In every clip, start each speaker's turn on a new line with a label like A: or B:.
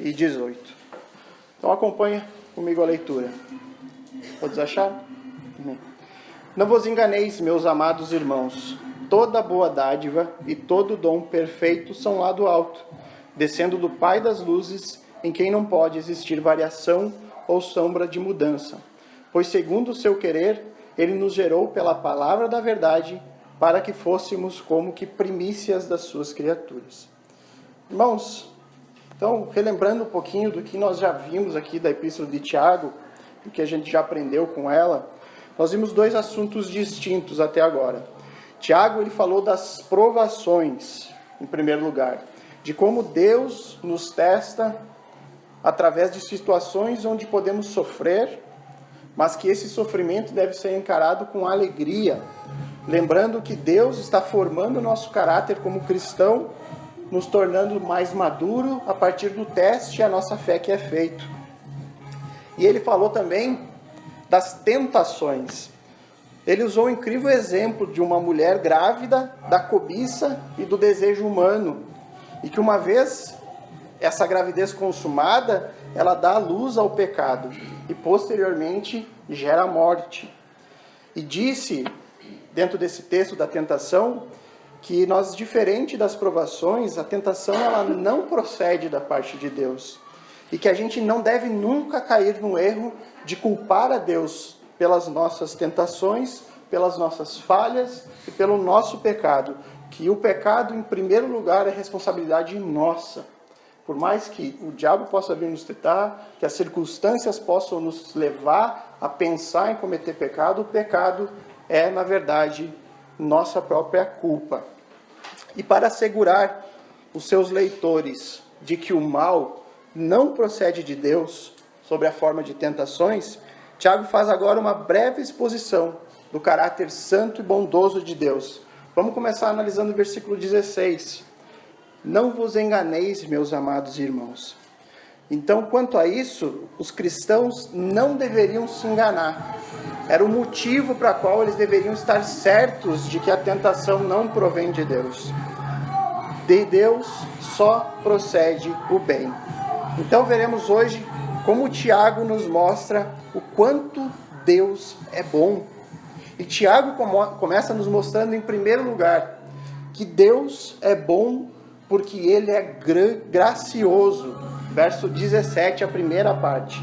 A: e 18. Então acompanha comigo a leitura. Todos acharam? Amém. Não vos enganeis, meus amados irmãos. Toda boa dádiva e todo dom perfeito são lá do alto, descendo do Pai das luzes, em quem não pode existir variação ou sombra de mudança. Pois segundo o seu querer, ele nos gerou pela palavra da verdade, para que fôssemos como que primícias das suas criaturas. Irmãos, então, relembrando um pouquinho do que nós já vimos aqui da Epístola de Tiago, o que a gente já aprendeu com ela, nós vimos dois assuntos distintos até agora. Tiago, ele falou das provações, em primeiro lugar, de como Deus nos testa através de situações onde podemos sofrer, mas que esse sofrimento deve ser encarado com alegria, lembrando que Deus está formando o nosso caráter como cristão, nos tornando mais maduro a partir do teste e a nossa fé que é feito. E ele falou também das tentações. Ele usou um incrível exemplo de uma mulher grávida, da cobiça e do desejo humano, e que uma vez essa gravidez consumada, ela dá à luz ao pecado e posteriormente gera a morte. E disse, dentro desse texto da tentação, que nós, diferente das provações, a tentação ela não procede da parte de Deus. E que a gente não deve nunca cair no erro de culpar a Deus pelas nossas tentações, pelas nossas falhas e pelo nosso pecado. Que o pecado, em primeiro lugar, é responsabilidade nossa. Por mais que o diabo possa vir nos tentar, que as circunstâncias possam nos levar a pensar em cometer pecado, o pecado é, na verdade, nossa própria culpa. E para assegurar os seus leitores de que o mal não procede de Deus, sob a forma de tentações, Tiago faz agora uma breve exposição do caráter santo e bondoso de Deus. Vamos começar analisando o versículo 16. Não vos enganeis, meus amados irmãos. Então, quanto a isso, os cristãos não deveriam se enganar. Era o motivo para qual eles deveriam estar certos de que a tentação não provém de Deus. De Deus só procede o bem. Então veremos hoje como Tiago nos mostra o quanto Deus é bom. E Tiago começa nos mostrando em primeiro lugar que Deus é bom porque Ele é gracioso. Verso 17, a primeira parte.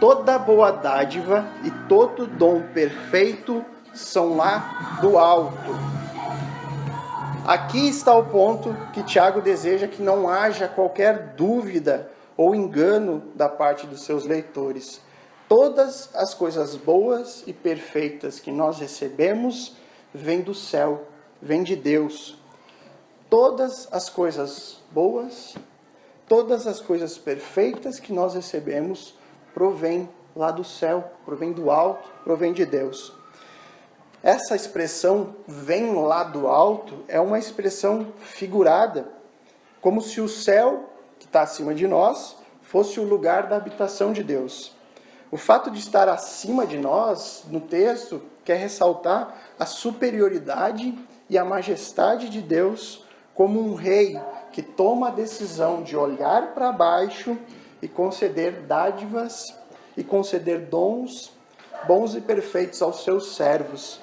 A: Toda boa dádiva e todo dom perfeito são lá do alto. Aqui está o ponto que Tiago deseja que não haja qualquer dúvida ou engano da parte dos seus leitores. Todas as coisas boas e perfeitas que nós recebemos vêm do céu, vêm de Deus. Todas as coisas boas, todas as coisas perfeitas que nós recebemos provém lá do céu, provém do alto, provém de Deus. Essa expressão vem lá do alto é uma expressão figurada, como se o céu, que está acima de nós, fosse o lugar da habitação de Deus. O fato de estar acima de nós, no texto, quer ressaltar a superioridade e a majestade de Deus como um rei que toma a decisão de olhar para baixo e conceder dádivas e conceder dons bons e perfeitos aos seus servos.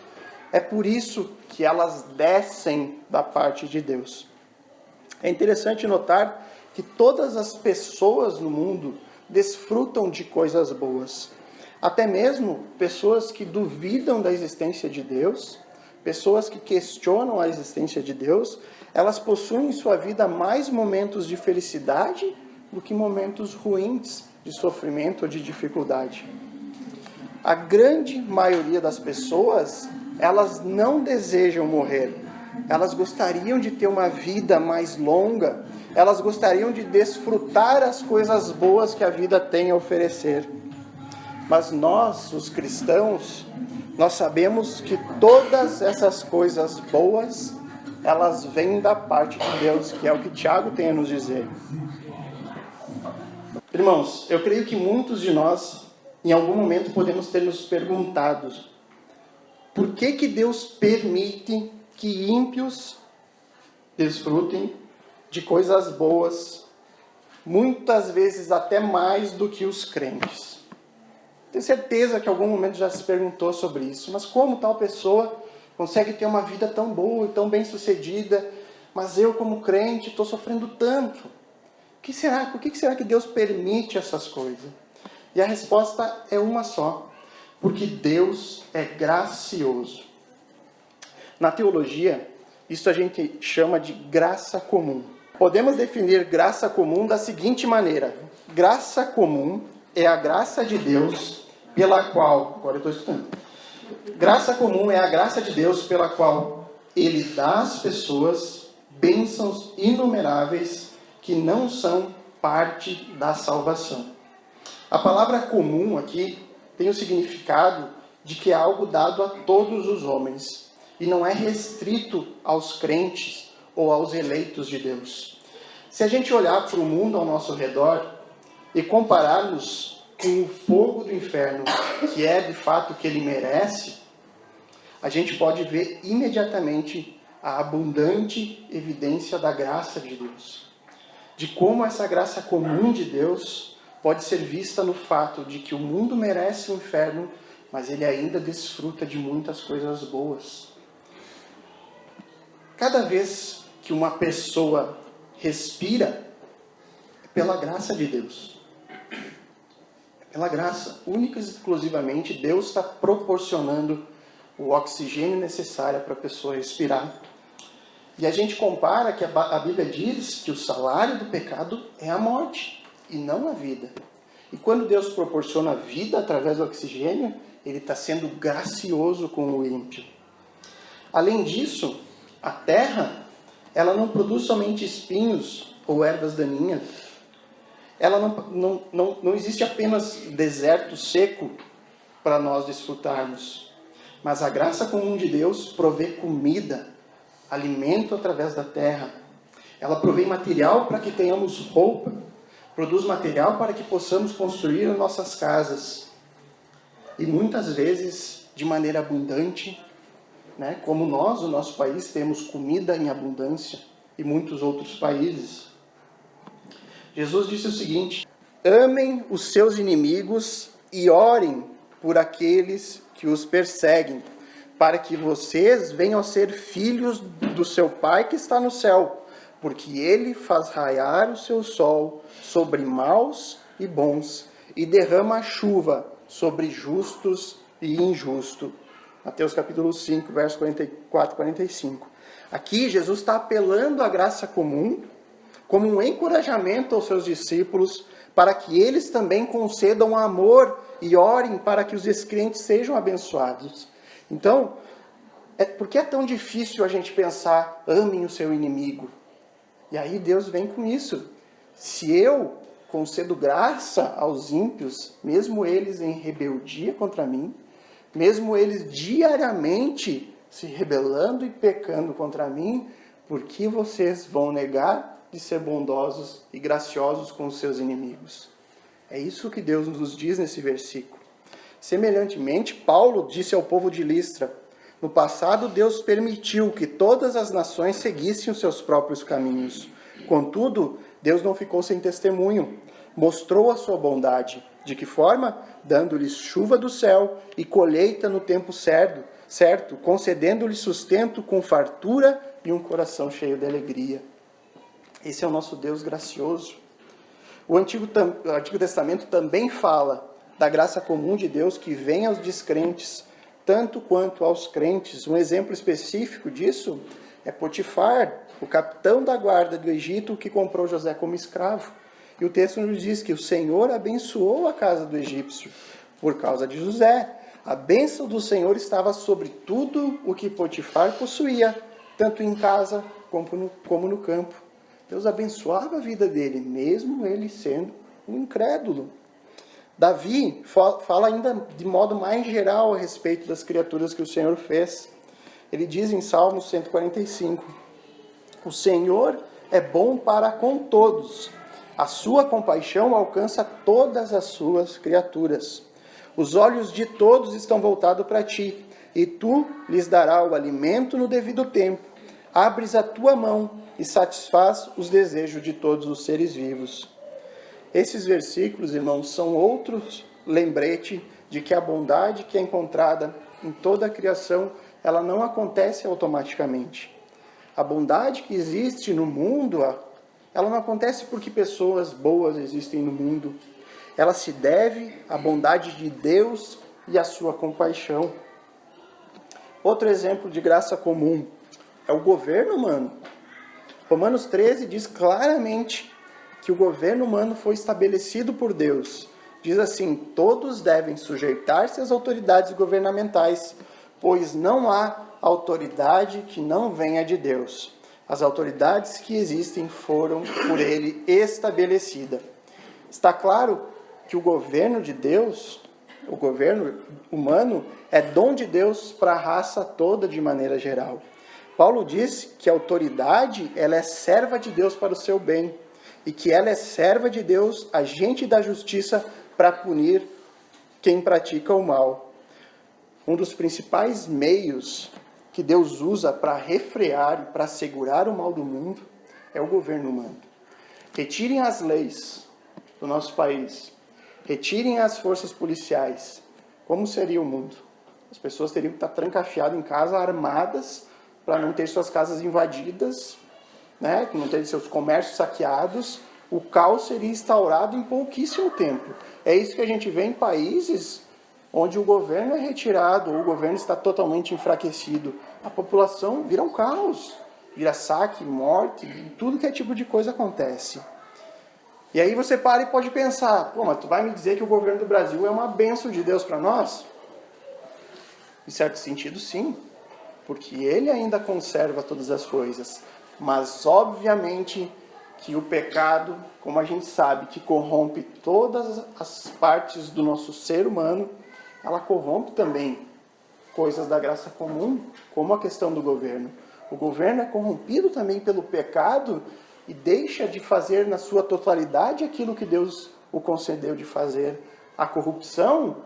A: É por isso que elas descem da parte de Deus. É interessante notar que todas as pessoas no mundo desfrutam de coisas boas. Até mesmo pessoas que duvidam da existência de Deus, pessoas que questionam a existência de Deus, elas possuem em sua vida mais momentos de felicidade do que momentos ruins de sofrimento ou de dificuldade. A grande maioria das pessoas, elas não desejam morrer. Elas gostariam de ter uma vida mais longa. Elas gostariam de desfrutar as coisas boas que a vida tem a oferecer. Mas nós, os cristãos, nós sabemos que todas essas coisas boas, elas vêm da parte de Deus, que é o que Tiago tem a nos dizer. Irmãos, eu creio que muitos de nós, em algum momento, podemos ter nos perguntado: por que Deus permite que ímpios desfrutem de coisas boas muitas vezes até mais do que os crentes. Tenho certeza que em algum momento já se perguntou sobre isso, mas como tal pessoa consegue ter uma vida tão boa e tão bem sucedida, mas eu como crente estou sofrendo tanto? Por que será que Deus permite essas coisas? E a resposta é uma só, porque Deus é gracioso. Na teologia, isso a gente chama de graça comum. Podemos definir graça comum da seguinte maneira: graça comum é a graça de Deus pela qual... Agora eu estou escutando. Graça comum é a graça de Deus pela qual Ele dá às pessoas bênçãos inumeráveis que não são parte da salvação. A palavra comum aqui tem o significado de que é algo dado a todos os homens e não é restrito aos crentes ou aos eleitos de Deus. Se a gente olhar para o mundo ao nosso redor e compararmos com o fogo do inferno, que é de fato o que ele merece, a gente pode ver imediatamente a abundante evidência da graça de Deus. De como essa graça comum de Deus pode ser vista no fato de que o mundo merece o inferno, mas ele ainda desfruta de muitas coisas boas. Cada vez que uma pessoa respira, é pela graça de Deus. É pela graça, única e exclusivamente, Deus está proporcionando o oxigênio necessário para a pessoa respirar. E a gente compara que a Bíblia diz que o salário do pecado é a morte e não a vida. E quando Deus proporciona a vida através do oxigênio, Ele está sendo gracioso com o ímpio. Além disso, a terra, ela não produz somente espinhos ou ervas daninhas. Ela não existe apenas deserto seco para nós desfrutarmos. Mas a graça comum de Deus provê comida, alimento através da terra. Ela provê material para que tenhamos roupa, produz material para que possamos construir as nossas casas. E muitas vezes, de maneira abundante, né? Como nós, o nosso país, temos comida em abundância e muitos outros países. Jesus disse o seguinte: amem os seus inimigos e orem por aqueles que os perseguem, para que vocês venham a ser filhos do seu Pai que está no céu, porque Ele faz raiar o seu sol sobre maus e bons, e derrama a chuva sobre justos e injustos. Mateus capítulo 5, versos 44 e 45. Aqui Jesus está apelando à graça comum, como um encorajamento aos seus discípulos, para que eles também concedam amor e orem para que os descrentes sejam abençoados. Então, por que é tão difícil a gente pensar, amem o seu inimigo? E aí Deus vem com isso. Se eu concedo graça aos ímpios, mesmo eles em rebeldia contra mim, mesmo eles diariamente se rebelando e pecando contra mim, por que vocês vão negar de ser bondosos e graciosos com os seus inimigos? É isso que Deus nos diz nesse versículo. Semelhantemente, Paulo disse ao povo de Listra: no passado Deus permitiu que todas as nações seguissem os seus próprios caminhos. Contudo, Deus não ficou sem testemunho. Mostrou a sua bondade. De que forma? Dando-lhes chuva do céu e colheita no tempo certo, concedendo-lhes sustento com fartura e um coração cheio de alegria. Esse é o nosso Deus gracioso. O Antigo Testamento também fala da graça comum de Deus que vem aos descrentes, tanto quanto aos crentes. Um exemplo específico disso é Potifar, o capitão da guarda do Egito que comprou José como escravo. E o texto nos diz que o Senhor abençoou a casa do egípcio por causa de José. A bênção do Senhor estava sobre tudo o que Potifar possuía, tanto em casa como no campo. Deus abençoava a vida dele, mesmo ele sendo um incrédulo. Davi fala ainda de modo mais geral a respeito das criaturas que o Senhor fez. Ele diz em Salmo 145, o Senhor é bom para com todos, a sua compaixão alcança todas as suas criaturas. Os olhos de todos estão voltados para ti, e tu lhes darás o alimento no devido tempo. Abres a tua mão e satisfaz os desejos de todos os seres vivos. Esses versículos, irmãos, são outros lembrete de que a bondade que é encontrada em toda a criação, ela não acontece automaticamente. A bondade que existe no mundo, ela não acontece porque pessoas boas existem no mundo. Ela se deve à bondade de Deus e à sua compaixão. Outro exemplo de graça comum é o governo humano. Romanos 13 diz claramente que o governo humano foi estabelecido por Deus. Diz assim: todos devem sujeitar-se às autoridades governamentais, pois não há autoridade que não venha de Deus. As autoridades que existem foram por ele estabelecidas. Está claro que o governo de Deus, o governo humano, é dom de Deus para a raça toda de maneira geral. Paulo diz que a autoridade, ela é serva de Deus para o seu bem, e que ela é serva de Deus, agente da justiça, para punir quem pratica o mal. Um dos principais meios que Deus usa para refrear e para segurar o mal do mundo é o governo humano. Retirem as leis do nosso país, retirem as forças policiais, como seria o mundo? As pessoas teriam que estar trancafiadas em casa, armadas, para não ter suas casas invadidas, né? Não ter seus comércios saqueados. O caos seria instaurado em pouquíssimo tempo. É isso que a gente vê em países onde o governo é retirado, ou o governo está totalmente enfraquecido. A população vira um caos, vira saque, morte, tudo que é tipo de coisa acontece. E aí você para e pode pensar, pô, mas tu vai me dizer que o governo do Brasil é uma bênção de Deus para nós? Em certo sentido, sim, porque ele ainda conserva todas as coisas. Mas, obviamente, que o pecado, como a gente sabe, que corrompe todas as partes do nosso ser humano, ela corrompe também coisas da graça comum, como a questão do governo. O governo é corrompido também pelo pecado e deixa de fazer na sua totalidade aquilo que Deus o concedeu de fazer. A corrupção,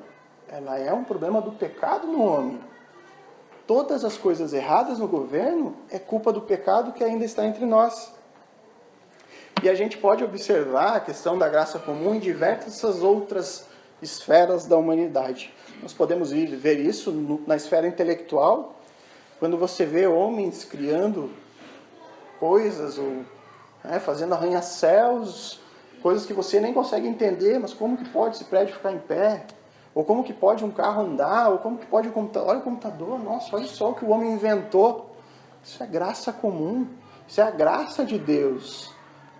A: ela é um problema do pecado no homem. Todas as coisas erradas no governo é culpa do pecado que ainda está entre nós. E a gente pode observar a questão da graça comum em diversas outras esferas da humanidade. Nós podemos ver isso na esfera intelectual, quando você vê homens criando coisas, ou fazendo arranha-céus, coisas que você nem consegue entender, mas como que pode esse prédio ficar em pé? Ou como que pode um carro andar? Ou como que pode um computador? Olha o computador, nossa, olha só o que o homem inventou. Isso é graça comum, isso é a graça de Deus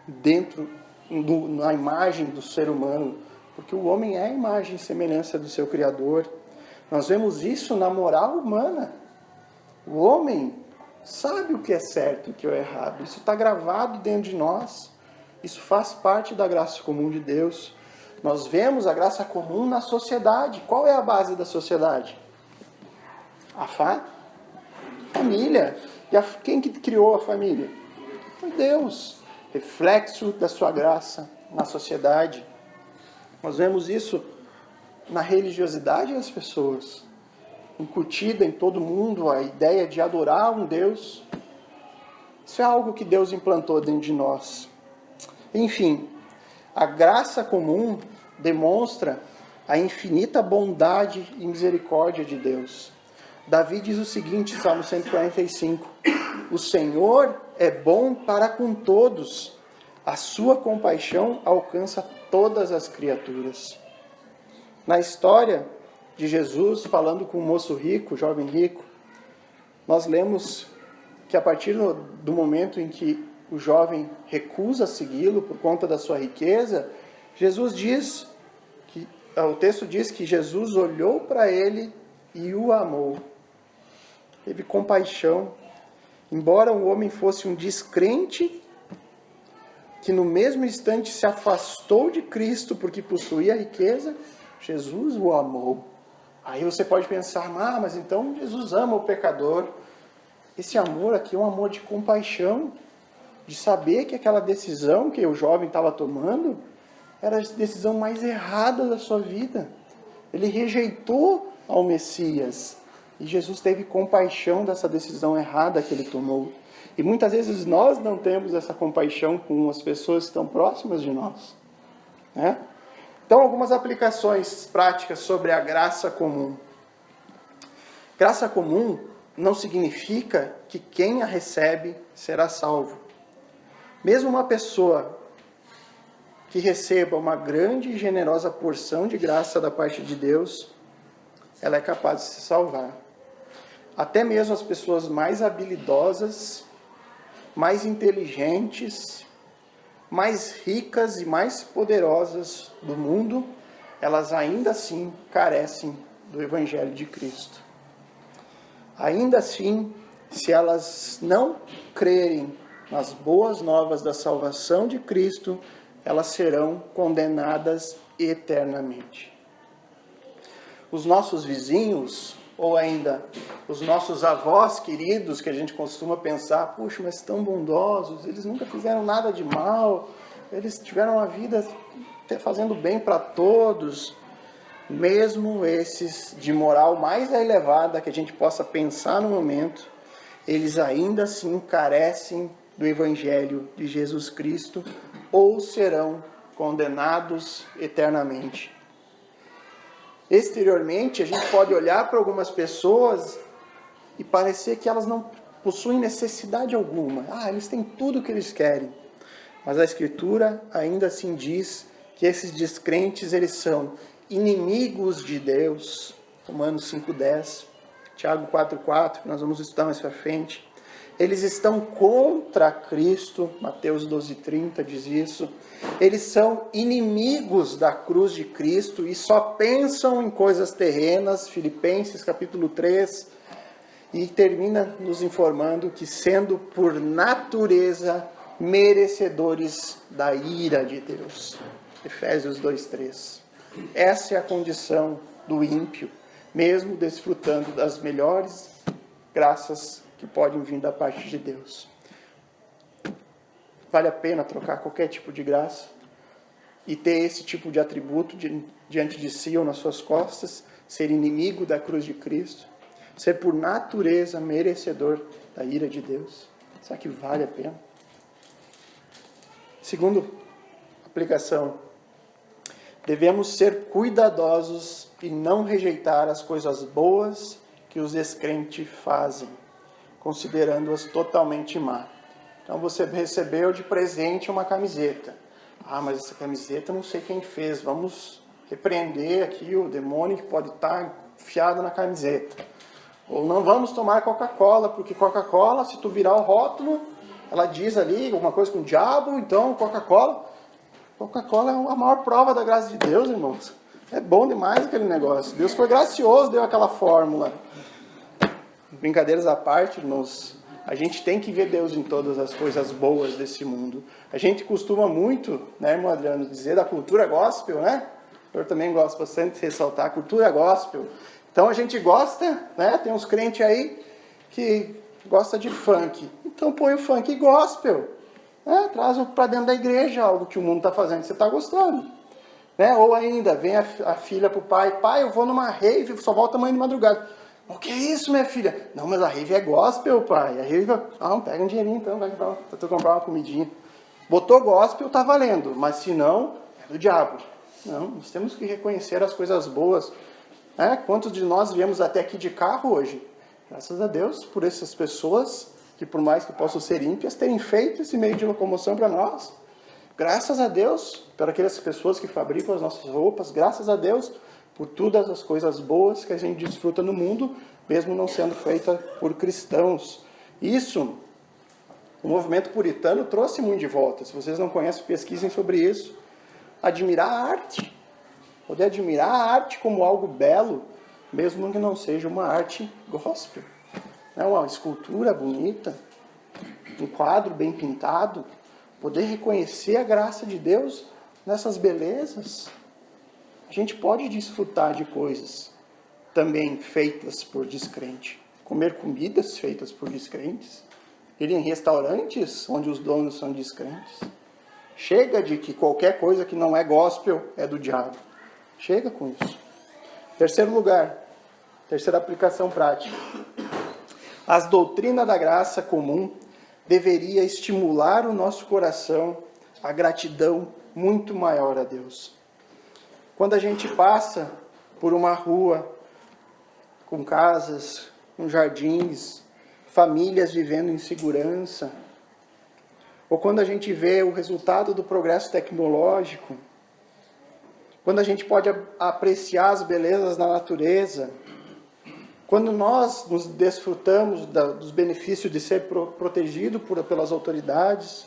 A: dentro, na imagem do ser humano, porque o homem é a imagem e semelhança do seu Criador. Nós vemos isso na moral humana. O homem sabe o que é certo e o que é errado. Isso está gravado dentro de nós. Isso faz parte da graça comum de Deus. Nós vemos a graça comum na sociedade. Qual é a base da sociedade? A família. E quem que criou a família? Foi Deus. Reflexo da sua graça na sociedade. Nós vemos isso na religiosidade das pessoas. Incutida em todo mundo a ideia de adorar um Deus. Isso é algo que Deus implantou dentro de nós. Enfim, a graça comum demonstra a infinita bondade e misericórdia de Deus. Davi diz o seguinte, Salmo 145, o Senhor é bom para com todos, a sua compaixão alcança todas as criaturas. Na história de Jesus, falando com o moço rico, o jovem rico, nós lemos que a partir do momento em que o jovem recusa segui-lo por conta da sua riqueza, o texto diz que Jesus olhou para ele e o amou. Teve compaixão. Embora o homem fosse um descrente, que no mesmo instante se afastou de Cristo porque possuía riqueza, Jesus o amou. Aí você pode pensar, mas então Jesus ama o pecador. Esse amor aqui é um amor de compaixão, de saber que aquela decisão que o jovem estava tomando era a decisão mais errada da sua vida. Ele rejeitou ao Messias. E Jesus teve compaixão dessa decisão errada que ele tomou. E muitas vezes nós não temos essa compaixão com as pessoas que estão próximas de nós. né? Então, algumas aplicações práticas sobre a graça comum. Graça comum não significa que quem a recebe será salvo. Mesmo uma pessoa que receba uma grande e generosa porção de graça da parte de Deus, ela é capaz de se salvar. Até mesmo as pessoas mais habilidosas, mais inteligentes, mais ricas e mais poderosas do mundo, elas ainda assim carecem do Evangelho de Cristo. Ainda assim, se elas não crerem nas boas novas da salvação de Cristo, elas serão condenadas eternamente. Os nossos vizinhos, ou ainda os nossos avós queridos, que a gente costuma pensar, puxa, mas tão bondosos, eles nunca fizeram nada de mal, eles tiveram uma vida fazendo bem para todos. Mesmo esses de moral mais elevada que a gente possa pensar no momento, eles ainda assim carecem do Evangelho de Jesus Cristo ou serão condenados eternamente. Exteriormente, a gente pode olhar para algumas pessoas e parecer que elas não possuem necessidade alguma. Eles têm tudo o que eles querem. Mas a Escritura ainda assim diz que esses descrentes, eles são inimigos de Deus. Romanos 5,10, Tiago 4,4, que nós vamos estudar mais para frente. Eles estão contra Cristo, Mateus 12,30 diz isso. Eles são inimigos da cruz de Cristo e só pensam em coisas terrenas, Filipenses capítulo 3, e termina nos informando que, sendo por natureza merecedores da ira de Deus. Efésios 2,3. Essa é a condição do ímpio, mesmo desfrutando das melhores graças que podem vir da parte de Deus. Vale a pena trocar qualquer tipo de graça e ter esse tipo de atributo diante de si ou nas suas costas, ser inimigo da cruz de Cristo, ser por natureza merecedor da ira de Deus? Será que vale a pena? Segundo aplicação, devemos ser cuidadosos e não rejeitar as coisas boas que os descrentes fazem, considerando-as totalmente má. Então você recebeu de presente uma camiseta. Mas essa camiseta não sei quem fez. Vamos repreender aqui o demônio que pode estar enfiado na camiseta. Ou não vamos tomar Coca-Cola, porque Coca-Cola, se tu virar o rótulo, ela diz ali alguma coisa com o diabo, então Coca-Cola é a maior prova da graça de Deus, irmãos. É bom demais aquele negócio. Deus foi gracioso, deu aquela fórmula. Brincadeiras à parte, irmãos, a gente tem que ver Deus em todas as coisas boas desse mundo. A gente costuma muito, né, irmão Adriano, dizer da cultura gospel, né? Eu também gosto bastante de ressaltar a cultura gospel. Então a gente gosta, né? Tem uns crentes aí que gosta de funk. Então põe o funk gospel. Traz para dentro da igreja algo que o mundo está fazendo, você está gostando. Né? Ou ainda, vem a filha para o pai, eu vou numa rave, só volto amanhã de madrugada. O que é isso, minha filha? Não, mas a rave é gospel, pai. A rave, pega um dinheirinho então, vai comprar uma comidinha. Botou gospel, tá valendo, mas se não, é do diabo. Não, nós temos que reconhecer as coisas boas. Quantos de nós viemos até aqui de carro hoje? Graças a Deus por essas pessoas que, por mais que possam ser ímpias, terem feito esse meio de locomoção para nós. Graças a Deus por aquelas pessoas que fabricam as nossas roupas. Graças a Deus por todas as coisas boas que a gente desfruta no mundo, mesmo não sendo feita por cristãos. Isso, o movimento puritano trouxe muito de volta. Se vocês não conhecem, pesquisem sobre isso. Admirar a arte. Poder admirar a arte como algo belo, mesmo que não seja uma arte gospel. Uma escultura bonita, um quadro bem pintado. Poder reconhecer a graça de Deus nessas belezas. A gente pode desfrutar de coisas também feitas por descrente. Comer comidas feitas por descrentes. Ir em restaurantes onde os donos são descrentes. Chega de que qualquer coisa que não é gospel é do diabo. Chega com isso. Terceiro lugar, terceira aplicação prática. As doutrinas da graça comum deveria estimular o nosso coração à gratidão muito maior a Deus. Quando a gente passa por uma rua com casas, com jardins, famílias vivendo em segurança, ou quando a gente vê o resultado do progresso tecnológico, quando a gente pode apreciar as belezas da natureza, quando nós nos desfrutamos dos benefícios de ser protegido pelas autoridades,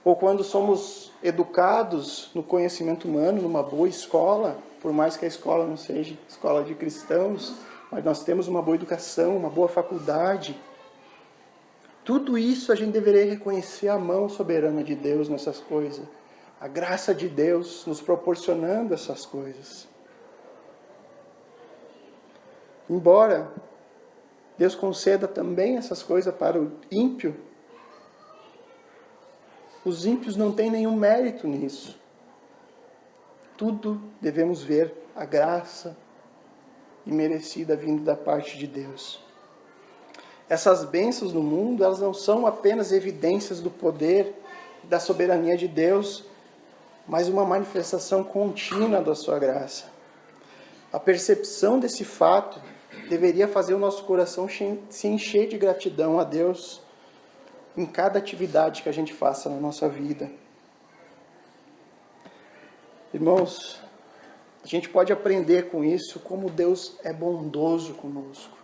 A: ou quando somos educados no conhecimento humano, numa boa escola, por mais que a escola não seja escola de cristãos, mas nós temos uma boa educação, uma boa faculdade. Tudo isso a gente deveria reconhecer a mão soberana de Deus nessas coisas. A graça de Deus nos proporcionando essas coisas. Embora Deus conceda também essas coisas para o ímpio, os ímpios não têm nenhum mérito nisso. Tudo devemos ver a graça imerecida vindo da parte de Deus. Essas bênçãos no mundo, elas não são apenas evidências do poder e da soberania de Deus, mas uma manifestação contínua da sua graça. A percepção desse fato deveria fazer o nosso coração se encher de gratidão a Deus em cada atividade que a gente faça na nossa vida. Irmãos, a gente pode aprender com isso como Deus é bondoso conosco.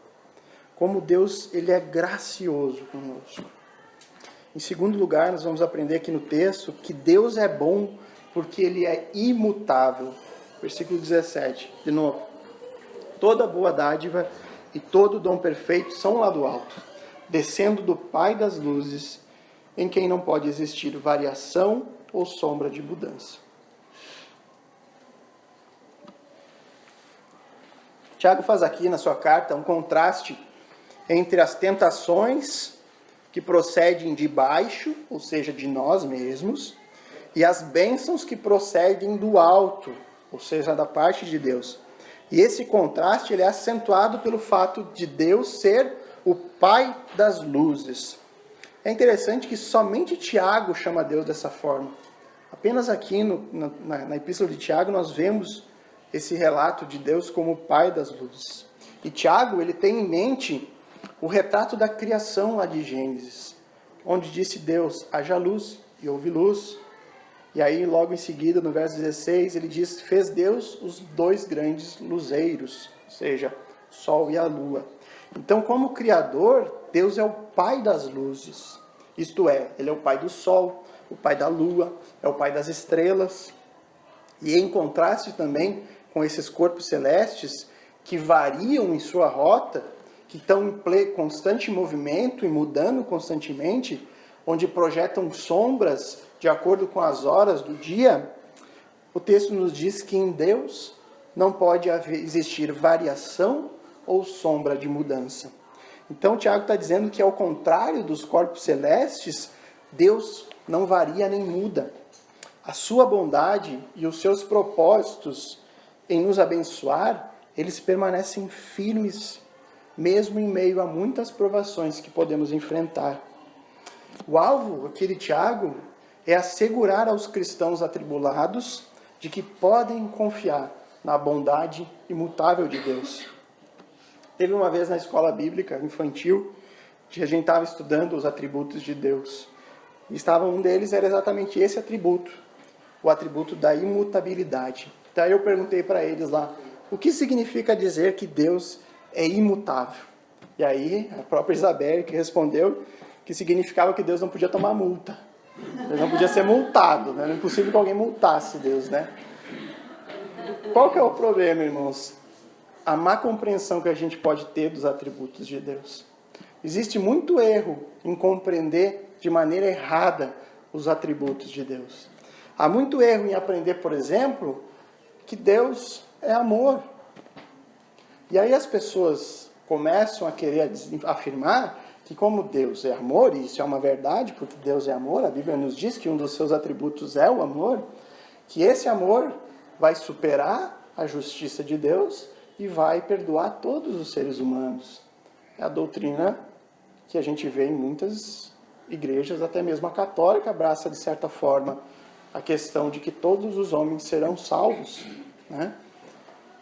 A: Como Deus, Ele é gracioso conosco. Em segundo lugar, nós vamos aprender aqui no texto que Deus é bom porque Ele é imutável. Versículo 17, de novo. Toda boa dádiva e todo dom perfeito são lá do alto, descendo do Pai das luzes, em quem não pode existir variação ou sombra de mudança. Tiago faz aqui na sua carta um contraste entre as tentações que procedem de baixo, ou seja, de nós mesmos, e as bênçãos que procedem do alto, ou seja, da parte de Deus. E esse contraste ele é acentuado pelo fato de Deus ser o Pai das luzes. É interessante que somente Tiago chama Deus dessa forma. Apenas aqui na epístola de Tiago nós vemos esse relato de Deus como o Pai das luzes. E Tiago ele tem em mente o retrato da criação lá de Gênesis, onde disse Deus, haja luz, e houve luz. E aí, logo em seguida, no verso 16, ele diz, fez Deus os dois grandes luzeiros, ou seja, o sol e a lua. Então, como Criador, Deus é o Pai das luzes. Isto é, Ele é o Pai do sol, o Pai da lua, é o Pai das estrelas. E em contraste também com esses corpos celestes, que variam em sua rota, que estão em constante movimento e mudando constantemente, onde projetam sombras de acordo com as horas do dia, o texto nos diz que em Deus não pode existir variação ou sombra de mudança. Então, Tiago está dizendo que, ao contrário dos corpos celestes, Deus não varia nem muda. A sua bondade e os seus propósitos em nos abençoar, eles permanecem firmes, mesmo em meio a muitas provações que podemos enfrentar. O alvo aqui de Tiago é assegurar aos cristãos atribulados de que podem confiar na bondade imutável de Deus. Teve uma vez na escola bíblica infantil, que a gente estava estudando os atributos de Deus. E um deles era exatamente esse atributo, o atributo da imutabilidade. Daí eu perguntei para eles lá, o que significa dizer que Deus é imutável? E aí a própria Isabelle que respondeu que significava que Deus não podia tomar multa. Ele não podia ser multado, né? Era impossível que alguém multasse Deus, né? Qual que é o problema, irmãos? A má compreensão que a gente pode ter dos atributos de Deus. Existe muito erro em compreender de maneira errada os atributos de Deus. Há muito erro em aprender, por exemplo, que Deus é amor. E aí as pessoas começam a querer afirmar que como Deus é amor, e isso é uma verdade, porque Deus é amor, a Bíblia nos diz que um dos seus atributos é o amor, que esse amor vai superar a justiça de Deus e vai perdoar todos os seres humanos. É a doutrina que a gente vê em muitas igrejas, até mesmo a católica abraça de certa forma a questão de que todos os homens serão salvos, né?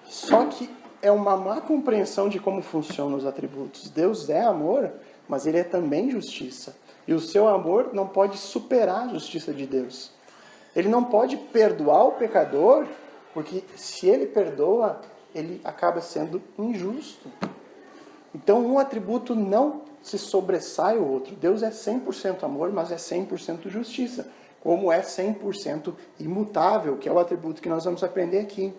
A: Só que é uma má compreensão de como funcionam os atributos. Deus é amor, mas ele é também justiça. E o seu amor não pode superar a justiça de Deus. Ele não pode perdoar o pecador, porque se ele perdoa, ele acaba sendo injusto. Então, um atributo não se sobressai o outro. Deus é 100% amor, mas é 100% justiça, como é 100% imutável, que é o atributo que nós vamos aprender aqui.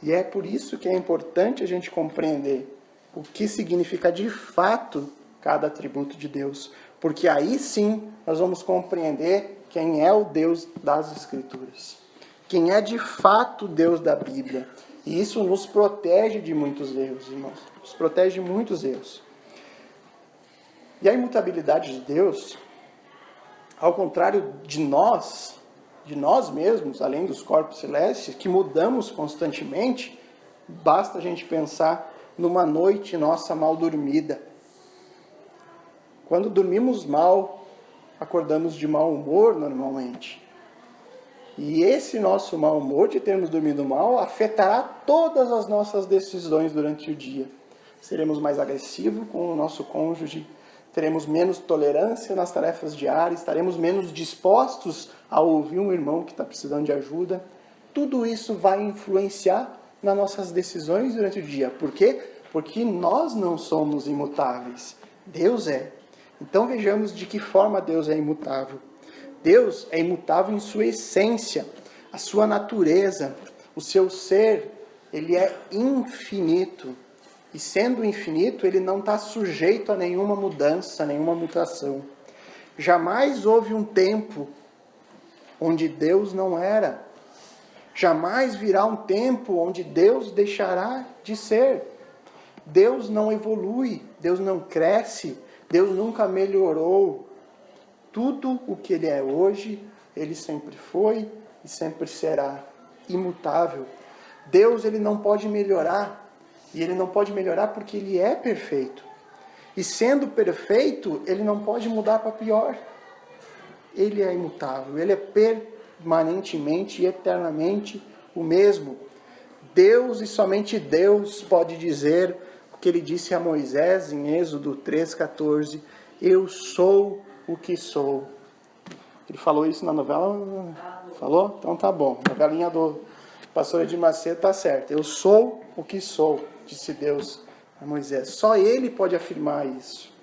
A: E é por isso que é importante a gente compreender o que significa de fato cada atributo de Deus. Porque aí sim nós vamos compreender quem é o Deus das Escrituras. Quem é de fato o Deus da Bíblia. E isso nos protege de muitos erros, irmãos. Nos protege de muitos erros. E a imutabilidade de Deus, ao contrário de nós mesmos, além dos corpos celestes, que mudamos constantemente, basta a gente pensar numa noite nossa mal dormida. Quando dormimos mal, acordamos de mau humor normalmente. E esse nosso mau humor de termos dormido mal afetará todas as nossas decisões durante o dia. Seremos mais agressivos com o nosso cônjuge, teremos menos tolerância nas tarefas diárias, estaremos menos dispostos a ouvir um irmão que está precisando de ajuda. Tudo isso vai influenciar nas nossas decisões durante o dia. Por quê? Porque nós não somos imutáveis. Deus é. Então vejamos de que forma Deus é imutável. Deus é imutável em sua essência, a sua natureza, o seu ser, ele é infinito. E sendo infinito, ele não está sujeito a nenhuma mudança, nenhuma mutação. Jamais houve um tempo onde Deus não era. Jamais virá um tempo onde Deus deixará de ser. Deus não evolui, Deus não cresce, Deus nunca melhorou. Tudo o que ele é hoje, ele sempre foi e sempre será imutável. Deus, ele não pode melhorar. E ele não pode melhorar porque ele é perfeito. E sendo perfeito, ele não pode mudar para pior. Ele é imutável, ele é permanentemente e eternamente o mesmo. Deus e somente Deus pode dizer o que ele disse a Moisés em Êxodo 3,14. Eu sou o que sou. Ele falou isso na novela? Falou? Então tá bom. A novelinha do pastor Edir Macedo está certa. Eu sou o que sou, disse Deus a Moisés. Só ele pode afirmar isso.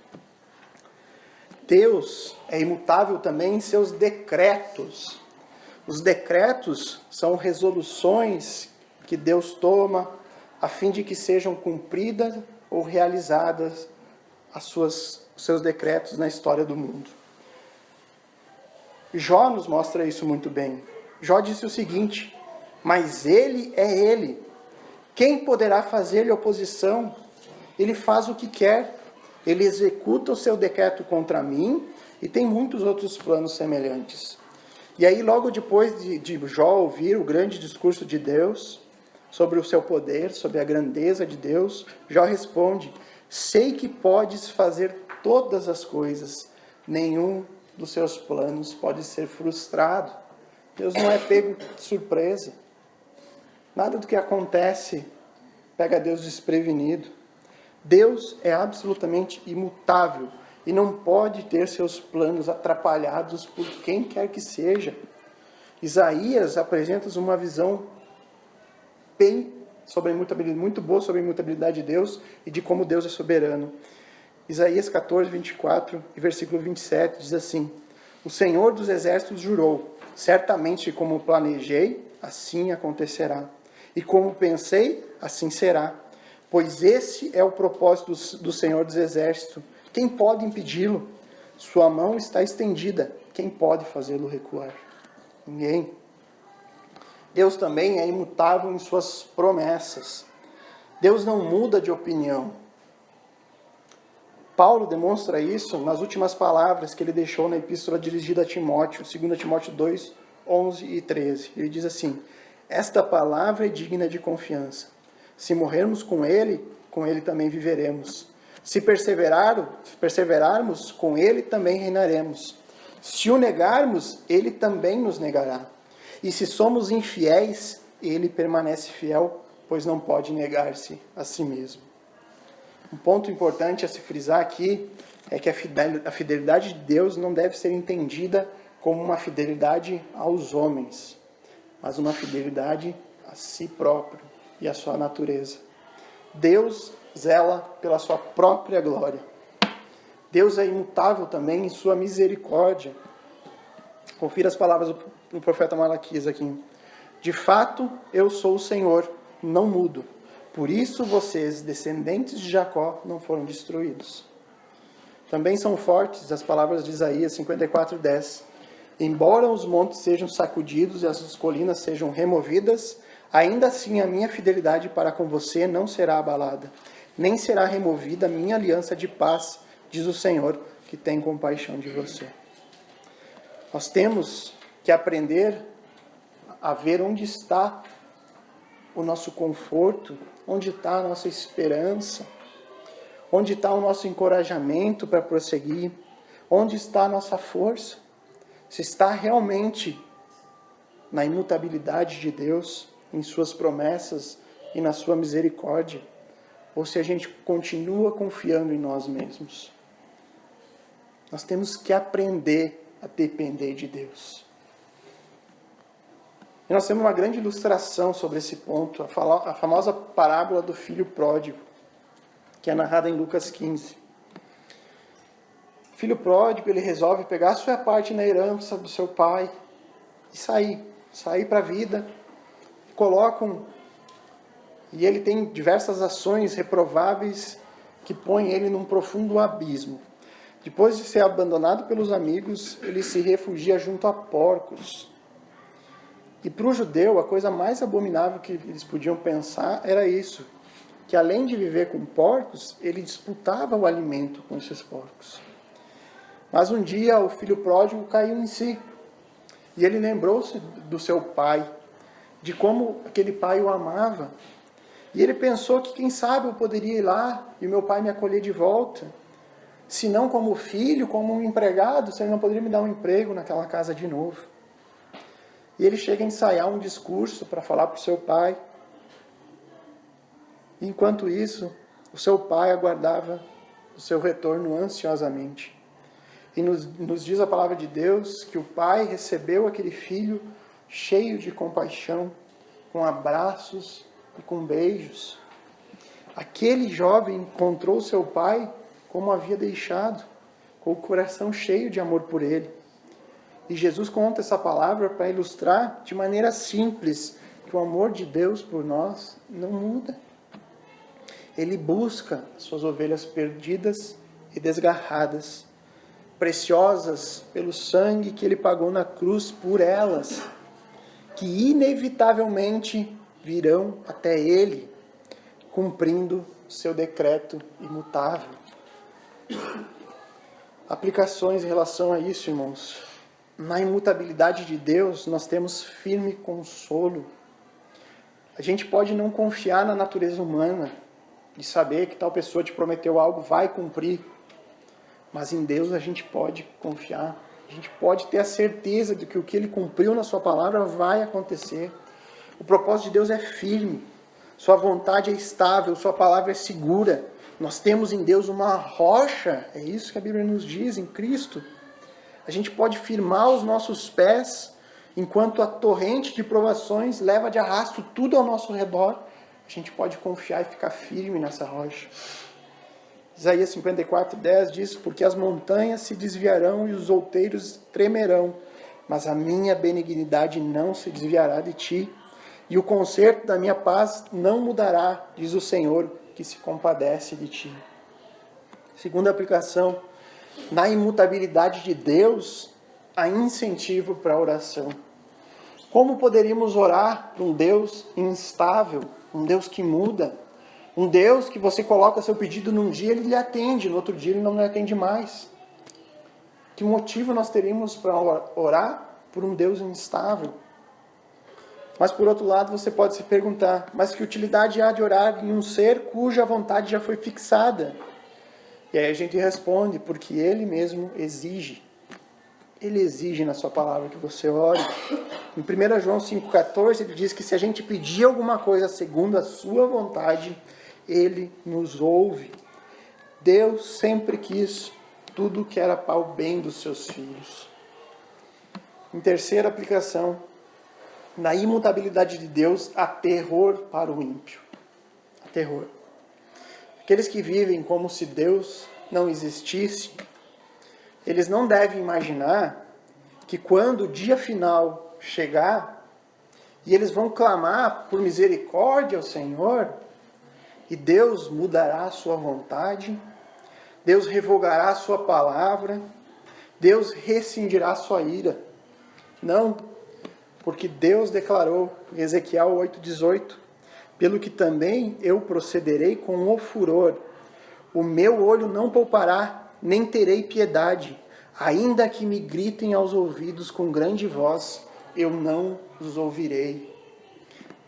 A: Deus é imutável também em seus decretos. Os decretos são resoluções que Deus toma a fim de que sejam cumpridas ou realizadas os seus decretos na história do mundo. Jó nos mostra isso muito bem. Jó disse o seguinte: mas ele é ele. Quem poderá fazer-lhe oposição? Ele faz o que quer. Ele executa o seu decreto contra mim e tem muitos outros planos semelhantes. E aí, logo depois de Jó ouvir o grande discurso de Deus sobre o seu poder, sobre a grandeza de Deus, Jó responde: sei que podes fazer todas as coisas, nenhum dos seus planos pode ser frustrado. Deus não é pego de surpresa. Nada do que acontece pega Deus desprevenido. Deus é absolutamente imutável e não pode ter seus planos atrapalhados por quem quer que seja. Isaías apresenta uma visão muito boa sobre a imutabilidade de Deus e de como Deus é soberano. Isaías 14, 24 e versículo 27 diz assim: o Senhor dos exércitos jurou, certamente como planejei, assim acontecerá. E como pensei, assim será. Pois esse é o propósito do Senhor dos exércitos. Quem pode impedi-lo? Sua mão está estendida. Quem pode fazê-lo recuar? Ninguém. Deus também é imutável em suas promessas. Deus não muda de opinião. Paulo demonstra isso nas últimas palavras que ele deixou na epístola dirigida a Timóteo, 2 Timóteo 2, 11 e 13. Ele diz assim: esta palavra é digna de confiança. Se morrermos com ele também viveremos. Se perseverarmos, com ele também reinaremos. Se o negarmos, ele também nos negará. E se somos infiéis, ele permanece fiel, pois não pode negar-se a si mesmo. Um ponto importante a se frisar aqui é que a fidelidade de Deus não deve ser entendida como uma fidelidade aos homens, mas uma fidelidade a si próprio e à sua natureza. Deus zela pela sua própria glória. Deus é imutável também em sua misericórdia. Confira as palavras do profeta Malaquias aqui. De fato, eu sou o Senhor, não mudo. Por isso vocês, descendentes de Jacó, não foram destruídos. Também são fortes as palavras de Isaías 54:10. Embora os montes sejam sacudidos e as colinas sejam removidas, ainda assim a minha fidelidade para com você não será abalada, nem será removida a minha aliança de paz, diz o Senhor, que tem compaixão de você. Nós temos que aprender a ver onde está o nosso conforto, onde está a nossa esperança, onde está o nosso encorajamento para prosseguir, onde está a nossa força, se está realmente na imutabilidade de Deus, em suas promessas e na sua misericórdia, ou se a gente continua confiando em nós mesmos. Nós temos que aprender a depender de Deus. E nós temos uma grande ilustração sobre esse ponto, a famosa parábola do filho pródigo, que é narrada em Lucas 15. O filho pródigo, ele resolve pegar a sua parte na herança do seu pai e sair para a vida. E ele tem diversas ações reprováveis que põem ele num profundo abismo. Depois de ser abandonado pelos amigos, ele se refugia junto a porcos. E para o judeu, a coisa mais abominável que eles podiam pensar era isso, que além de viver com porcos, ele disputava o alimento com esses porcos. Mas um dia o filho pródigo caiu em si, e ele lembrou-se do seu pai, de como aquele pai o amava. E ele pensou que quem sabe eu poderia ir lá e o meu pai me acolher de volta, se não como filho, como um empregado, se ele não poderia me dar um emprego naquela casa de novo. E ele chega a ensaiar um discurso para falar para o seu pai. Enquanto isso, o seu pai aguardava o seu retorno ansiosamente. E nos diz a palavra de Deus que o pai recebeu aquele filho cheio de compaixão, com abraços e com beijos. Aquele jovem encontrou seu pai como havia deixado, com o coração cheio de amor por ele. E Jesus conta essa palavra para ilustrar de maneira simples que o amor de Deus por nós não muda. Ele busca as suas ovelhas perdidas e desgarradas, preciosas pelo sangue que ele pagou na cruz por elas, que inevitavelmente virão até ele, cumprindo seu decreto imutável. Aplicações em relação a isso, irmãos. Na imutabilidade de Deus, nós temos firme consolo. A gente pode não confiar na natureza humana, de saber que tal pessoa te prometeu algo, vai cumprir. Mas em Deus a gente pode confiar. A gente pode ter a certeza de que o que Ele cumpriu na sua palavra vai acontecer. O propósito de Deus é firme. Sua vontade é estável, sua palavra é segura. Nós temos em Deus uma rocha, é isso que a Bíblia nos diz, em Cristo. A gente pode firmar os nossos pés, enquanto a torrente de provações leva de arrasto tudo ao nosso redor. A gente pode confiar e ficar firme nessa rocha. Isaías 54:10 diz, porque as montanhas se desviarão e os outeiros tremerão, mas a minha benignidade não se desviará de ti, e o conserto da minha paz não mudará, diz o Senhor, que se compadece de ti. Segunda aplicação, na imutabilidade de Deus, há incentivo para a oração. Como poderíamos orar para um Deus instável, um Deus que muda, um Deus que você coloca seu pedido num dia, Ele lhe atende, no outro dia Ele não lhe atende mais? Que motivo nós teríamos para orar por um Deus instável? Mas por outro lado, você pode se perguntar, mas que utilidade há de orar em um ser cuja vontade já foi fixada? E aí a gente responde, porque Ele mesmo exige. Ele exige na sua palavra que você ore. Em 1 João 5,14, ele diz que se a gente pedir alguma coisa segundo a sua vontade, ele nos ouve. Deus sempre quis tudo que era para o bem dos seus filhos. Em terceira aplicação, na imutabilidade de Deus, há terror para o ímpio. Há terror. Aqueles que vivem como se Deus não existisse, eles não devem imaginar que quando o dia final chegar, e eles vão clamar por misericórdia ao Senhor, e Deus mudará a sua vontade, Deus revogará a sua palavra, Deus rescindirá a sua ira. Não, porque Deus declarou em Ezequiel 8,18, pelo que também eu procederei com o furor, o meu olho não poupará, nem terei piedade, ainda que me gritem aos ouvidos com grande voz, eu não os ouvirei.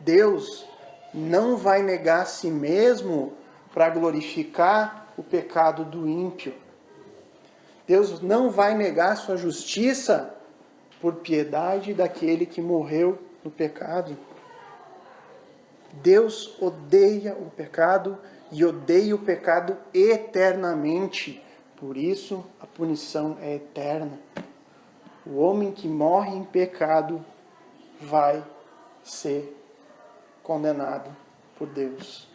A: Deus não vai negar a si mesmo para glorificar o pecado do ímpio. Deus não vai negar sua justiça por piedade daquele que morreu no pecado. Deus odeia o pecado e odeia o pecado eternamente. Por isso, a punição é eterna. O homem que morre em pecado vai ser condenado por Deus.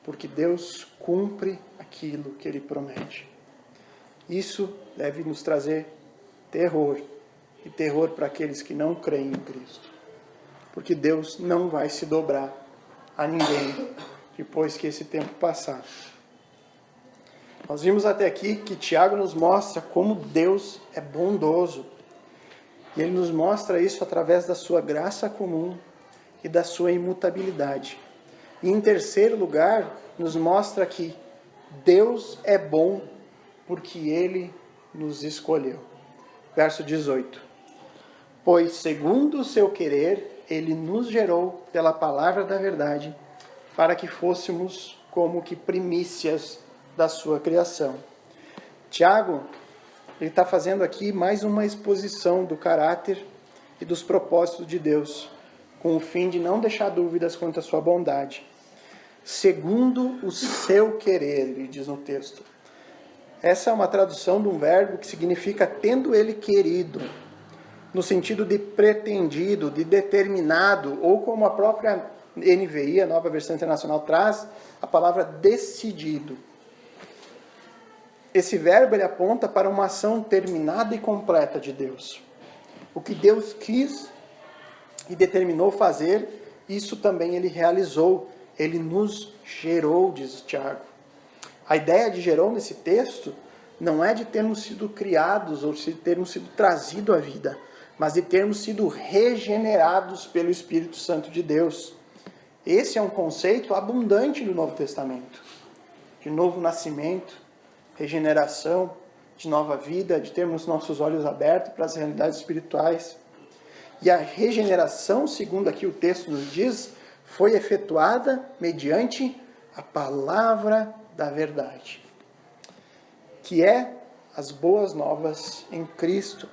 A: Porque Deus cumpre aquilo que Ele promete. Isso deve nos trazer terror. E terror para aqueles que não creem em Cristo. Porque Deus não vai se dobrar a ninguém depois que esse tempo passar. Nós vimos até aqui que Tiago nos mostra como Deus é bondoso. E ele nos mostra isso através da sua graça comum e da sua imutabilidade. E em terceiro lugar, nos mostra que Deus é bom porque Ele nos escolheu. Verso 18. Pois segundo o seu querer, Ele nos gerou pela palavra da verdade, para que fôssemos como que primícias da sua criação. Tiago, ele está fazendo aqui mais uma exposição do caráter e dos propósitos de Deus, com o fim de não deixar dúvidas quanto à sua bondade. Segundo o seu querer, ele diz no texto. Essa é uma tradução de um verbo que significa tendo ele querido, no sentido de pretendido, de determinado, ou como a própria NVI, a Nova Versão Internacional, traz, a palavra decidido. Esse verbo ele aponta para uma ação terminada e completa de Deus. O que Deus quis e determinou fazer, isso também Ele realizou. Ele nos gerou, diz Tiago. A ideia de gerou nesse texto não é de termos sido criados ou de termos sido trazidos à vida, mas de termos sido regenerados pelo Espírito Santo de Deus. Esse é um conceito abundante no Novo Testamento. De novo nascimento, regeneração, de nova vida, de termos nossos olhos abertos para as realidades espirituais. E a regeneração, segundo aqui o texto nos diz, foi efetuada mediante a palavra da verdade, que é as boas novas em Cristo.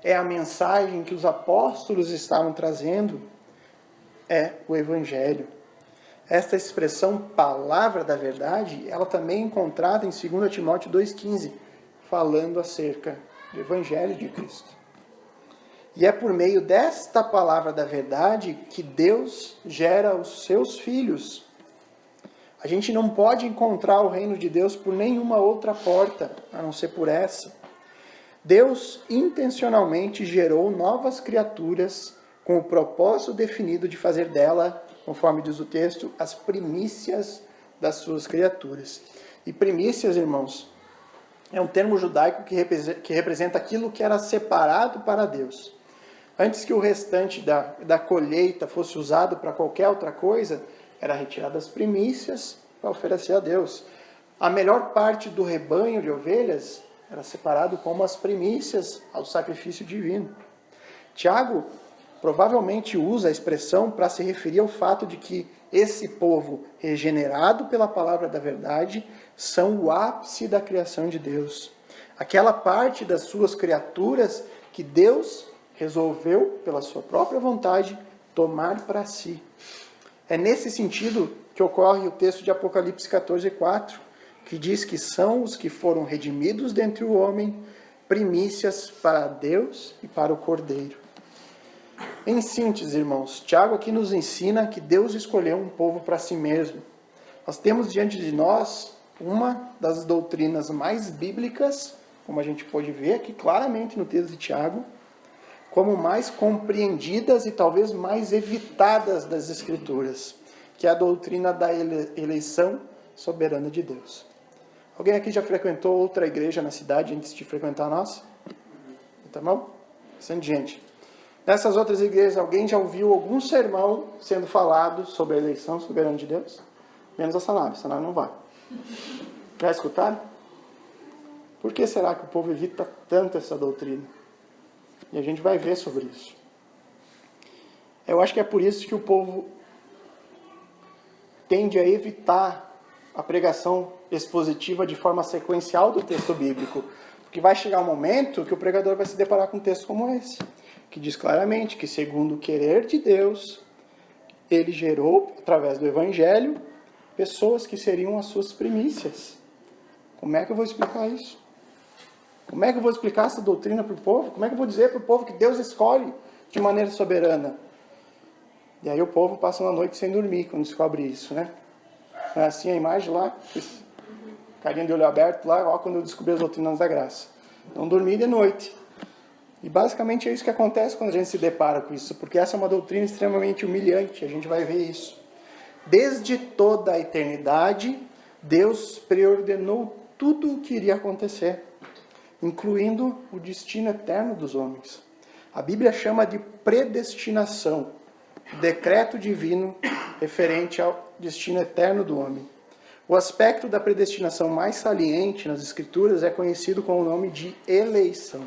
A: É a mensagem que os apóstolos estavam trazendo, é o Evangelho. Esta expressão, palavra da verdade, ela também é encontrada em 2 Timóteo 2,15, falando acerca do Evangelho de Cristo. E é por meio desta palavra da verdade que Deus gera os seus filhos. A gente não pode encontrar o reino de Deus por nenhuma outra porta, a não ser por essa. Deus intencionalmente gerou novas criaturas com o propósito definido de fazer dela, conforme diz o texto, as primícias das suas criaturas. E primícias, irmãos, é um termo judaico que representa aquilo que era separado para Deus. Antes que o restante da colheita fosse usado para qualquer outra coisa, era retirado as primícias para oferecer a Deus. A melhor parte do rebanho de ovelhas era separado como as primícias ao sacrifício divino. Tiago provavelmente usa a expressão para se referir ao fato de que esse povo, regenerado pela palavra da verdade, são o ápice da criação de Deus. Aquela parte das suas criaturas que Deus resolveu, pela sua própria vontade, tomar para si. É nesse sentido que ocorre o texto de Apocalipse 14:4, que diz que são os que foram redimidos dentre o homem, primícias para Deus e para o Cordeiro. Em síntese, irmãos, Tiago aqui nos ensina que Deus escolheu um povo para si mesmo. Nós temos diante de nós uma das doutrinas mais bíblicas, como a gente pode ver aqui claramente no texto de Tiago, como mais compreendidas e talvez mais evitadas das Escrituras, que é a doutrina da eleição soberana de Deus. Alguém aqui já frequentou outra igreja na cidade antes de frequentar a nossa? Tá bom? Bastante gente. Nessas outras igrejas, alguém já ouviu algum sermão sendo falado sobre a eleição soberana de Deus? Menos a Sanab não vai. Já escutaram? Por que será que o povo evita tanto essa doutrina? E a gente vai ver sobre isso. Eu acho que é por isso que o povo tende a evitar a pregação expositiva de forma sequencial do texto bíblico. Porque vai chegar um momento que o pregador vai se deparar com um texto como esse, que diz claramente que, segundo o querer de Deus, ele gerou, através do Evangelho, pessoas que seriam as suas primícias. Como é que eu vou explicar isso? Como é que eu vou explicar essa doutrina para o povo? Como é que eu vou dizer para o povo que Deus escolhe de maneira soberana? E aí o povo passa uma noite sem dormir quando descobre isso, né? Não é assim a imagem lá? Carinha de olho aberto lá, ó, quando eu descobri as doutrinas da graça. Não dormi de noite. E basicamente é isso que acontece quando a gente se depara com isso, porque essa é uma doutrina extremamente humilhante, a gente vai ver isso. Desde toda a eternidade, Deus preordenou tudo o que iria acontecer, incluindo o destino eterno dos homens. A Bíblia chama de predestinação, o decreto divino referente ao destino eterno do homem. O aspecto da predestinação mais saliente nas Escrituras é conhecido com o nome de eleição.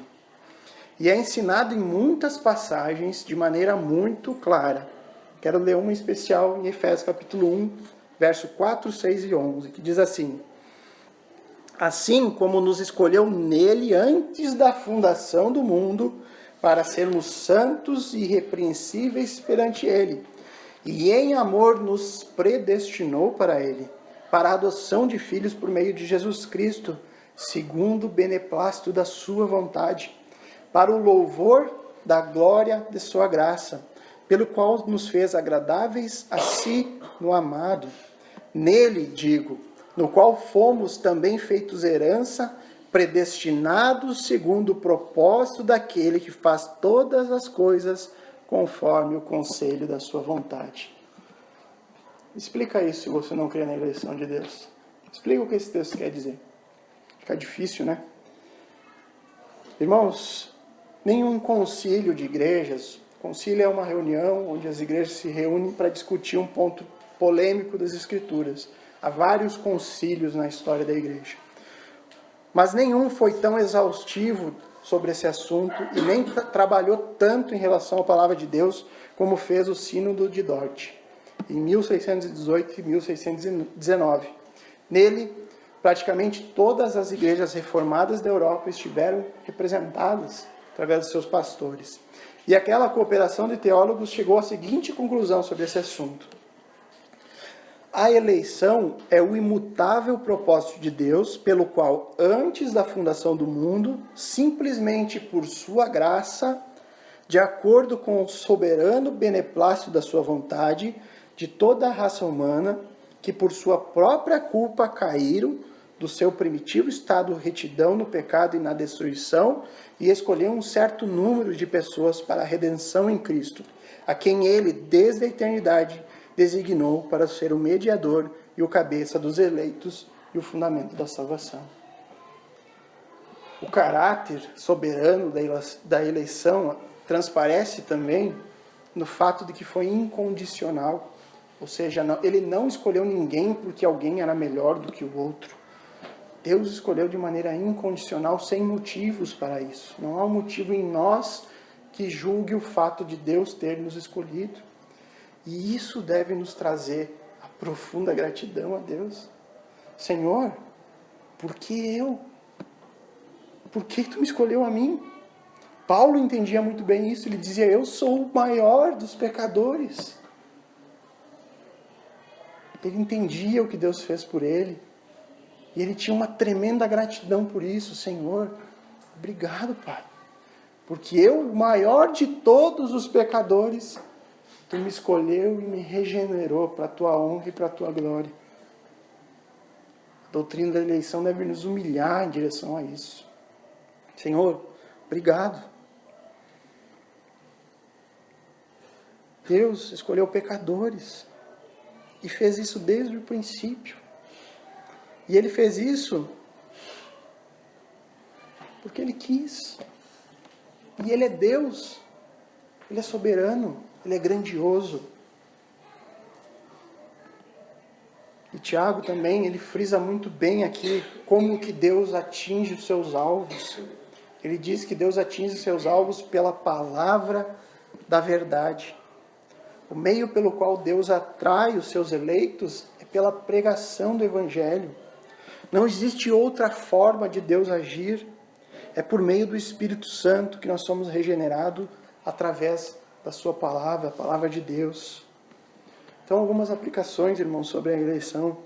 A: E é ensinado em muitas passagens de maneira muito clara. Quero ler uma em especial em Efésios capítulo 1, verso 4, 6 e 11, que diz assim: assim como nos escolheu nele antes da fundação do mundo, para sermos santos e irrepreensíveis perante ele, e em amor nos predestinou para ele, para a adoção de filhos por meio de Jesus Cristo, segundo o beneplácito da sua vontade, para o louvor da glória de sua graça, pelo qual nos fez agradáveis a si no amado. Nele, digo, no qual fomos também feitos herança, predestinados segundo o propósito daquele que faz todas as coisas conforme o conselho da sua vontade. Explica isso se você não crê na eleição de Deus. Explica o que esse texto quer dizer. Fica difícil, né? Irmãos, nenhum concílio de igrejas, concílio é uma reunião onde as igrejas se reúnem para discutir um ponto polêmico das Escrituras. Há vários concílios na história da igreja. Mas nenhum foi tão exaustivo sobre esse assunto e nem trabalhou tanto em relação à palavra de Deus como fez o Sínodo de Dort, em 1618 e 1619. Nele, praticamente todas as igrejas reformadas da Europa estiveram representadas através dos seus pastores. E aquela cooperação de teólogos chegou à seguinte conclusão sobre esse assunto: a eleição é o imutável propósito de Deus, pelo qual, antes da fundação do mundo, simplesmente por sua graça, de acordo com o soberano beneplácito da sua vontade, de toda a raça humana, que por sua própria culpa caíram do seu primitivo estado de retidão no pecado e na destruição, e escolheu um certo número de pessoas para a redenção em Cristo, a quem ele, desde a eternidade, designou para ser o mediador e o cabeça dos eleitos e o fundamento da salvação. O caráter soberano da eleição transparece também no fato de que foi incondicional, ou seja, ele não escolheu ninguém porque alguém era melhor do que o outro. Deus escolheu de maneira incondicional, sem motivos para isso. Não há um motivo em nós que julgue o fato de Deus ter nos escolhido. E isso deve nos trazer a profunda gratidão a Deus. Senhor, por que eu? Por que tu me escolheu a mim? Paulo entendia muito bem isso, ele dizia, eu sou o maior dos pecadores. Ele entendia o que Deus fez por ele, e ele tinha uma tremenda gratidão por isso. Senhor, obrigado, Pai, porque eu, o maior de todos os pecadores, Tu me escolheu e me regenerou para a Tua honra e para a Tua glória. A doutrina da eleição deve nos humilhar em direção a isso. Senhor, obrigado. Deus escolheu pecadores e fez isso desde o princípio. E Ele fez isso porque Ele quis. E Ele é Deus. Ele é soberano. Ele é grandioso. E Tiago também, ele frisa muito bem aqui como que Deus atinge os seus alvos. Ele diz que Deus atinge os seus alvos pela palavra da verdade. O meio pelo qual Deus atrai os seus eleitos é pela pregação do Evangelho. Não existe outra forma de Deus agir. É por meio do Espírito Santo que nós somos regenerados através da sua palavra, a palavra de Deus. Então, algumas aplicações, irmãos, sobre a eleição.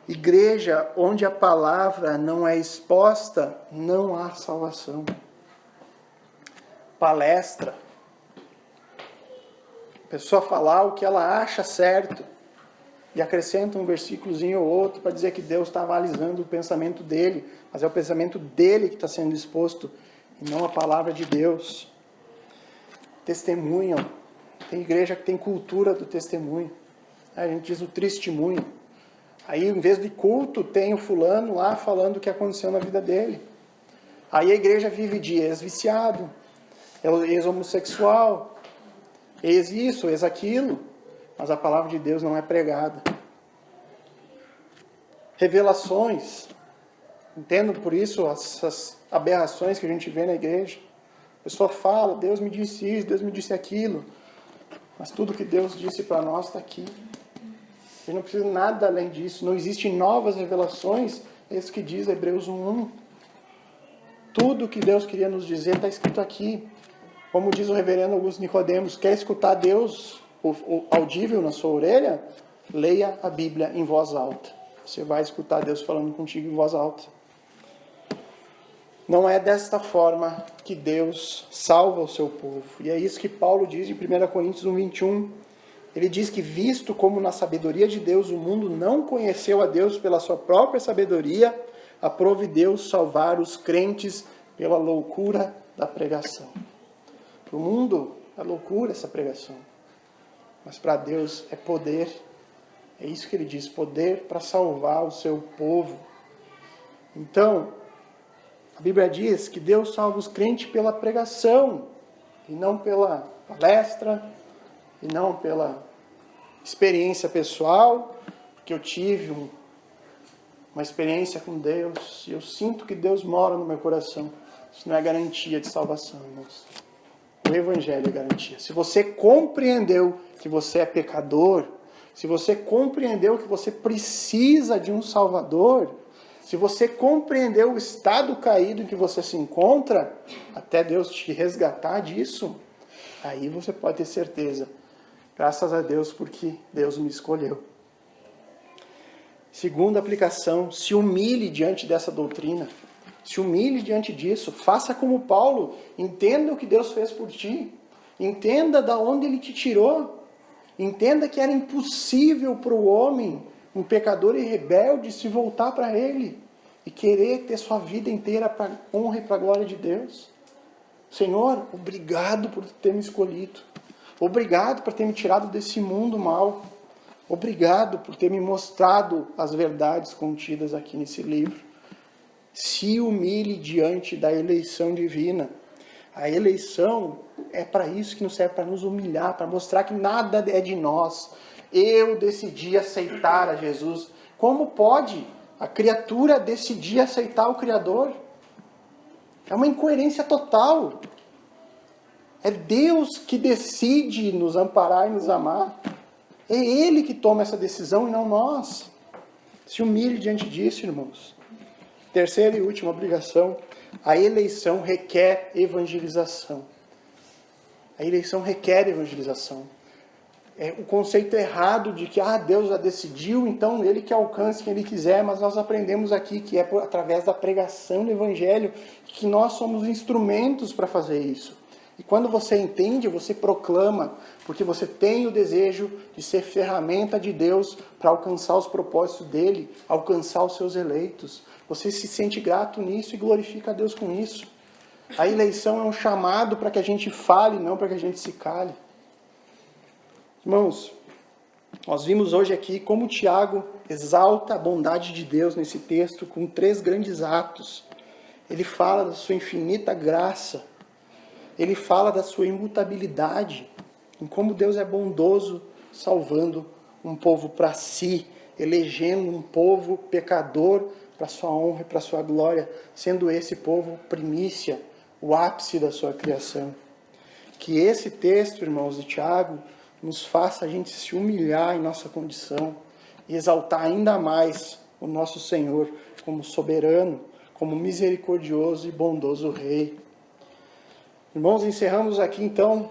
A: Igreja onde a palavra não é exposta, não há salvação. Palestra. A pessoa falar o que ela acha certo e acrescenta um versículozinho ou outro para dizer que Deus está avalizando o pensamento dele, mas é o pensamento dele que está sendo exposto e não a palavra de Deus. Testemunham. Tem igreja que tem cultura do testemunho. A gente diz o testemunho. Aí, em vez de culto, tem o fulano lá falando o que aconteceu na vida dele. Aí a igreja vive de ex-viciado, ex-homossexual, ex-isso, ex-aquilo. Mas a palavra de Deus não é pregada. Revelações. Entendo por isso essas aberrações que a gente vê na igreja. A pessoa fala, Deus me disse isso, Deus me disse aquilo. Mas tudo que Deus disse para nós está aqui. A gente não precisa de nada além disso. Não existem novas revelações. É isso que diz Hebreus 1:1. Tudo que Deus queria nos dizer está escrito aqui. Como diz o reverendo Augusto Nicodemos, quer escutar Deus audível na sua orelha? Leia a Bíblia em voz alta. Você vai escutar Deus falando contigo em voz alta. Não é desta forma que Deus salva o seu povo. E é isso que Paulo diz em 1 Coríntios 1:21. Ele diz que, visto como na sabedoria de Deus o mundo não conheceu a Deus pela sua própria sabedoria, aprove Deus salvar os crentes pela loucura da pregação. Para o mundo é loucura essa pregação. Mas para Deus é poder. É isso que ele diz, poder para salvar o seu povo. Então, a Bíblia diz que Deus salva os crentes pela pregação, e não pela palestra, e não pela experiência pessoal, porque eu tive uma experiência com Deus, e eu sinto que Deus mora no meu coração. Isso não é garantia de salvação, irmãos. O Evangelho é garantia. Se você compreendeu que você é pecador, se você compreendeu que você precisa de um Salvador, se você compreendeu o estado caído em que você se encontra, até Deus te resgatar disso, aí você pode ter certeza. Graças a Deus, porque Deus me escolheu. Segunda aplicação, se humilhe diante dessa doutrina. Se humilhe diante disso. Faça como Paulo. Entenda o que Deus fez por ti. Entenda de onde Ele te tirou. Entenda que era impossível para o homem, um pecador e rebelde, se voltar para Ele e querer ter sua vida inteira para a honra e para a glória de Deus. Senhor, obrigado por ter me escolhido. Obrigado por ter me tirado desse mundo mal. Obrigado por ter me mostrado as verdades contidas aqui nesse livro. Se humilhe diante da eleição divina. A eleição é para isso que nos serve, para nos humilhar, para mostrar que nada é de nós. Eu decidi aceitar a Jesus. Como pode a criatura decidir aceitar o Criador? É uma incoerência total. É Deus que decide nos amparar e nos amar. É Ele que toma essa decisão e não nós. Se humilhe diante disso, irmãos. Terceira e última obrigação. A eleição requer evangelização. A eleição requer evangelização. O conceito errado de que Deus já decidiu, então Ele que alcance quem Ele quiser, mas nós aprendemos aqui que é através da pregação do Evangelho que nós somos instrumentos para fazer isso. E quando você entende, você proclama, porque você tem o desejo de ser ferramenta de Deus para alcançar os propósitos dEle, alcançar os seus eleitos. Você se sente grato nisso e glorifica a Deus com isso. A eleição é um chamado para que a gente fale, não para que a gente se cale. Irmãos, nós vimos hoje aqui como Tiago exalta a bondade de Deus nesse texto com 3 grandes atos. Ele fala da sua infinita graça, ele fala da sua imutabilidade, em como Deus é bondoso salvando um povo para si, elegendo um povo pecador para sua honra e para sua glória, sendo esse povo primícia, o ápice da sua criação. Que esse texto, irmãos, de Tiago, nos faça a gente se humilhar em nossa condição e exaltar ainda mais o nosso Senhor como soberano, como misericordioso e bondoso Rei. Irmãos, encerramos aqui então,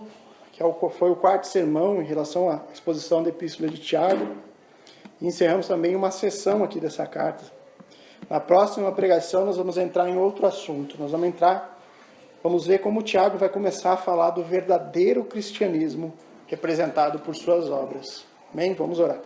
A: que foi o 4º sermão em relação à exposição da Epístola de Tiago, e encerramos também uma sessão aqui dessa carta. Na próxima pregação nós vamos entrar em outro assunto, vamos ver como Tiago vai começar a falar do verdadeiro cristianismo representado por suas obras. Amém? Vamos orar.